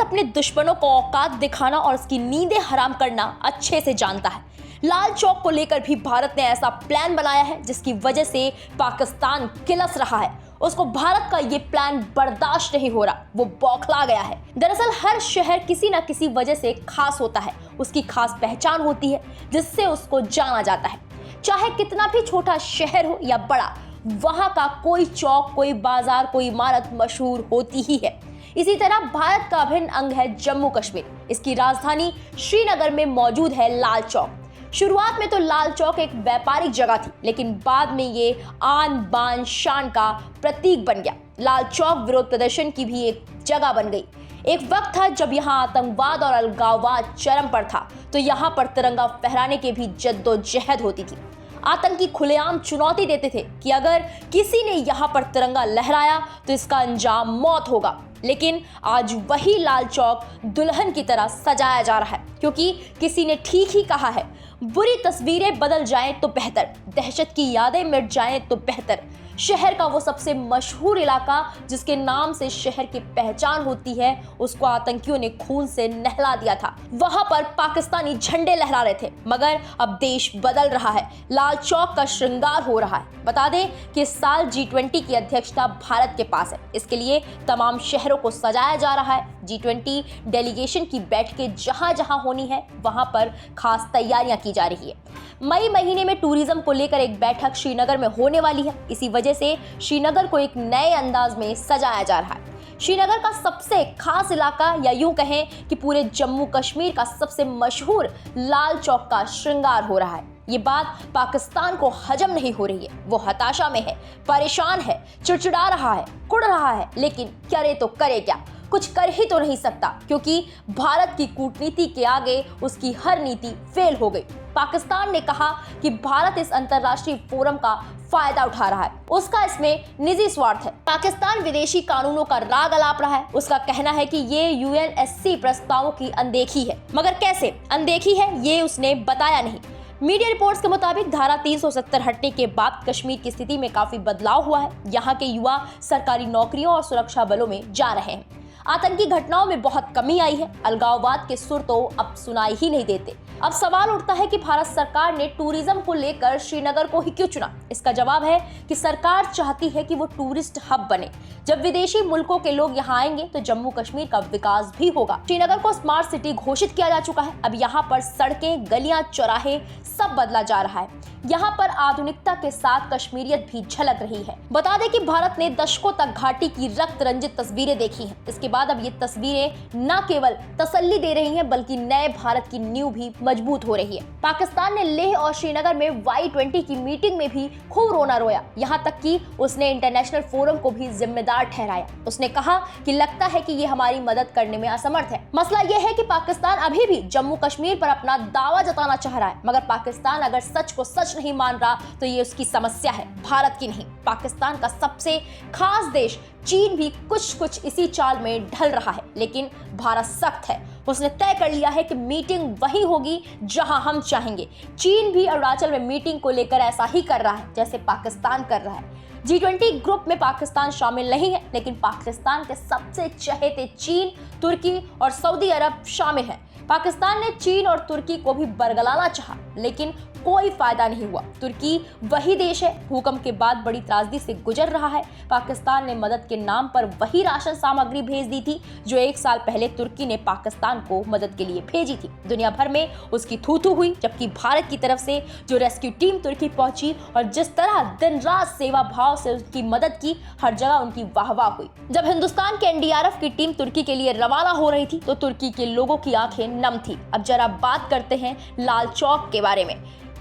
अपने दुश्मनों को औकात दिखाना और उसकी नींदें हराम करना अच्छे से जानता है। लाल चौक को लेकर भी भारत ने ऐसा प्लान बनाया है जिसकी वजह से पाकिस्तान किलस रहा है। उसको भारत का ये प्लान बर्दाश्त नहीं हो रहा, वो बौखला गया है। दरअसल हर शहर किसी न किसी वजह से खास होता है, उसकी खास पहचान होती है जिससे उसको जाना जाता है। चाहे कितना भी छोटा शहर हो या बड़ा, वहां का कोई चौक, कोई बाजार, कोई इमारत मशहूर होती ही है। इसी तरह भारत का अभिन्न अंग है जम्मू कश्मीर। इसकी राजधानी श्रीनगर में मौजूद है लाल चौक। शुरुआत में तो लाल चौक एक व्यापारिक जगह थी, लेकिन बाद में ये आन बान शान का प्रतीक बन गया। लाल चौक विरोध प्रदर्शन की भी एक जगह बन गई। एक वक्त था जब यहाँ आतंकवाद और अलगाववाद चरम पर था, तो यहाँ पर तिरंगा फहराने की भी जद्दोजहद होती थी। आतंकी खुलेआम चुनौती देते थे कि अगर किसी ने यहाँ पर तिरंगा लहराया तो इसका अंजाम मौत होगा। लेकिन आज वही लाल चौक दुल्हन की तरह सजाया जा रहा है, क्योंकि किसी ने ठीक ही कहा है, बुरी तस्वीरें बदल जाएं तो बेहतर, दहशत की यादें मिट जाएं तो बेहतर। शहर का वो सबसे मशहूर इलाका जिसके नाम से शहर की पहचान होती है, उसको आतंकियों ने खून से नहला दिया था। वहां पर पाकिस्तानी झंडे लहरा रहे थे, मगर अब देश बदल रहा है। लाल चौक का श्रृंगार हो रहा है। बता दें कि इस साल G20 की अध्यक्षता भारत के पास है। इसके लिए तमाम शहरों को सजाया जा रहा है। G20 डेलीगेशन की बैठकें जहां जहां होनी है, वहां पर खास तैयारियां की जा रही है। मई महीने में टूरिज्म को लेकर एक बैठक श्रीनगर में होने वाली है। इसी वजह से श्रीनगर को एक नए अंदाज में सजाया जा रहा है। श्रीनगर का सबसे खास इलाका, या यूं कहें कि पूरे जम्मू कश्मीर का सबसे मशहूर लाल चौक का श्रृंगार हो रहा है। ये बात पाकिस्तान को हजम नहीं हो रही है। वो हताशा में है, परेशान है, चिड़चिड़ा रहा है, कुढ़ रहा है, लेकिन करे तो करे क्या? कुछ कर ही तो नहीं सकता, क्योंकि भारत की कूटनीति के आगे उसकी हर नीति फेल हो गई। पाकिस्तान ने कहा कि भारत इस अंतर्राष्ट्रीय फोरम का फायदा उठा रहा है, उसका इसमें निजी स्वार्थ है। पाकिस्तान विदेशी कानूनों का राग अलाप रहा है। उसका कहना है कि ये UNSC प्रस्तावों की अनदेखी है, मगर कैसे अनदेखी है ये उसने बताया नहीं। मीडिया रिपोर्ट्स के मुताबिक धारा 370 हटने के बाद कश्मीर की स्थिति में काफी बदलाव हुआ है। यहाँ के युवा सरकारी नौकरियों और सुरक्षा बलों में जा रहे हैं। आतंकी घटनाओं में बहुत कमी आई है। अलगाववाद के सुर तो अब सुनाई ही नहीं देते। अब सवाल उठता है कि भारत सरकार ने टूरिज्म को लेकर श्रीनगर को ही क्यों चुना? इसका जवाब है कि सरकार चाहती है कि वो टूरिस्ट हब बने। जब विदेशी मुल्कों के लोग यहाँ आएंगे तो जम्मू कश्मीर का विकास भी होगा। श्रीनगर को स्मार्ट सिटी घोषित किया जा चुका है। अब यहाँ पर सड़कें, गलियां, चौराहे सब बदला जा रहा है। यहाँ पर आधुनिकता के साथ कश्मीरियत भी झलक रही है। बता दें कि भारत ने दशकों तक घाटी की रक्त रंजित तस्वीरें देखी हैं। इसके बाद अब ये तस्वीरें न केवल तसल्ली दे रही हैं, बल्कि नए भारत की नींव भी मजबूत हो रही है। पाकिस्तान ने लेह और श्रीनगर में Y20 की मीटिंग में भी खूब रोना रोया। यहाँ तक कि उसने इंटरनेशनल फोरम को भी जिम्मेदार ठहराया। उसने कहा कि लगता है कि ये हमारी मदद करने में असमर्थ है। मसला यह है कि पाकिस्तान अभी भी जम्मू कश्मीर पर अपना दावा जताना चाह रहा है, मगर पाकिस्तान अगर सच को सच नहीं मान रहा तो ये उसकी समस्या है, भारत की नहीं। पाकिस्तान का सबसे खास देश चीन भी कुछ इसी चाल में ढल रहा है, लेकिन भारत सख्त है। उसने तय कर लिया है कि मीटिंग वही होगी जहां हम चाहेंगे। चीन भी अरुणाचल में मीटिंग को लेकर ऐसा ही कर रहा है जैसे पाकिस्तान कर रहा है। G20 ग्रुप में पाकिस्तान शामिल नहीं है, लेकिन पाकिस्तान के सबसे चहेते चीन, तुर्की और सऊदी अरब शामिल हैं। पाकिस्तान ने चीन और तुर्की को भी बरगलाना चाहा, लेकिन कोई फायदा नहीं हुआ। तुर्की वही देश है भूकंप के बाद बड़ी त्रासदी से गुजर रहा है। पाकिस्तान ने मदद के नाम पर वही राशन सामग्री भेज दी थी जो 1 साल पहले तुर्की ने पाकिस्तान को मदद के लिए भेजी थी। दुनिया भर में उसकी थू-थू हुई, जबकि भारत की तरफ से जो रेस्क्यू टीम तुर्की पहुंची और जिस तरह दिन रात सेवा भाव से उसकी मदद की, हर जगह उनकी वाहवाह हुई। जब हिंदुस्तान के NDRF की टीम तुर्की के लिए रवाना हो रही थी तो तुर्की के लोगों की आंखें नम थी। अब जरा बात करते हैं लाल चौक के बारे में।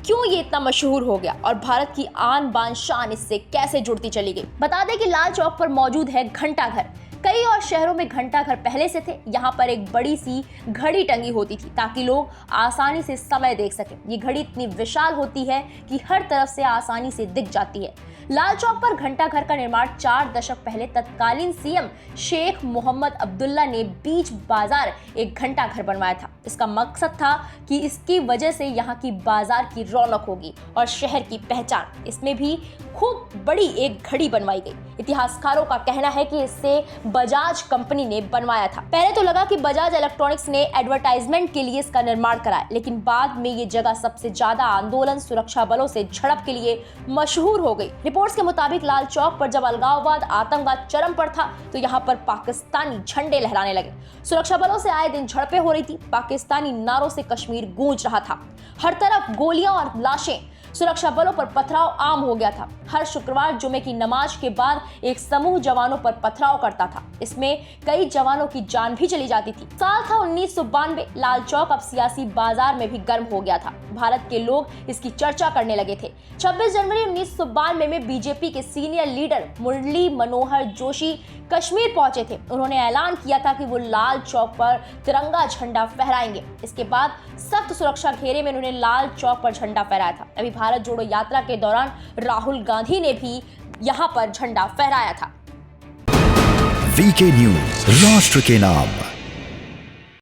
क्यों ये इतना मशहूर हो गया और भारत की आन बान शान इससे कैसे जुड़ती चली गई? बता दें कि लाल चौक पर मौजूद है घंटा घर। कई और शहरों में घंटा घर पहले से थे। यहाँ पर एक बड़ी सी घड़ी टंगी होती थी ताकि लोग आसानी से समय देख सकें। ये घड़ी इतनी विशाल होती है कि हर तरफ से आसानी से दिख जाती है। लाल चौक पर घंटा घर का निर्माण 4 दशक पहले तत्कालीन CM शेख मोहम्मद अब्दुल्ला ने बीच बाजार एक घंटा घर बनवाया था। इसका मकसद था कि इसकी वजह से यहाँ की बाजार की रौनक होगी और शहर की पहचान। इसमें भी खूब बड़ी एक घड़ी बनवाई गई। इतिहासकारों का कहना है कि इससे बजाज कंपनी ने बनवाया था। पहले तो लगा कि बजाज इलेक्ट्रॉनिक्स ने एडवर्टाइजमेंट के लिए इसका निर्माण कराया, लेकिन बाद में ये जगह सबसे ज्यादा आंदोलन, सुरक्षा बलों से झड़प के लिए मशहूर हो गई। रिपोर्ट्स के मुताबिक लाल चौक पर जब अलगाववाद, आतंकवाद चरम पर था तो यहाँ पर पाकिस्तानी झंडे लहराने लगे। सुरक्षा बलों से आए दिन झड़पें हो रही थी। पाकिस्तानी नारों से कश्मीर गूंज रहा था। हर तरफ गोलियां और लाशें। सुरक्षा बलों पर पथराव आम हो गया था। हर शुक्रवार जुमे की नमाज के बाद एक समूह जवानों पर पथराव करता था। इसमें कई जवानों की जान भी चली जाती थी। साल था 1992। लाल चौक अब सियासी बाजार में भी गर्म हो गया था। भारत के लोग इसकी चर्चा करने लगे थे। 26 जनवरी 1992 में बीजेपी के सीनियर लीडर मुरली मनोहर जोशी कश्मीर पहुंचे थे। उन्होंने ऐलान किया था कि वो लाल चौक पर तिरंगा झंडा फहराएंगे। इसके बाद सख्त सुरक्षा घेरे में उन्होंने लाल चौक पर झंडा फहराया था। अभी भारत जोड़ो यात्रा के दौरान राहुल गांधी ने भी यहां पर झंडा फहराया था। वीके न्यूज, राष्ट्र के नाम।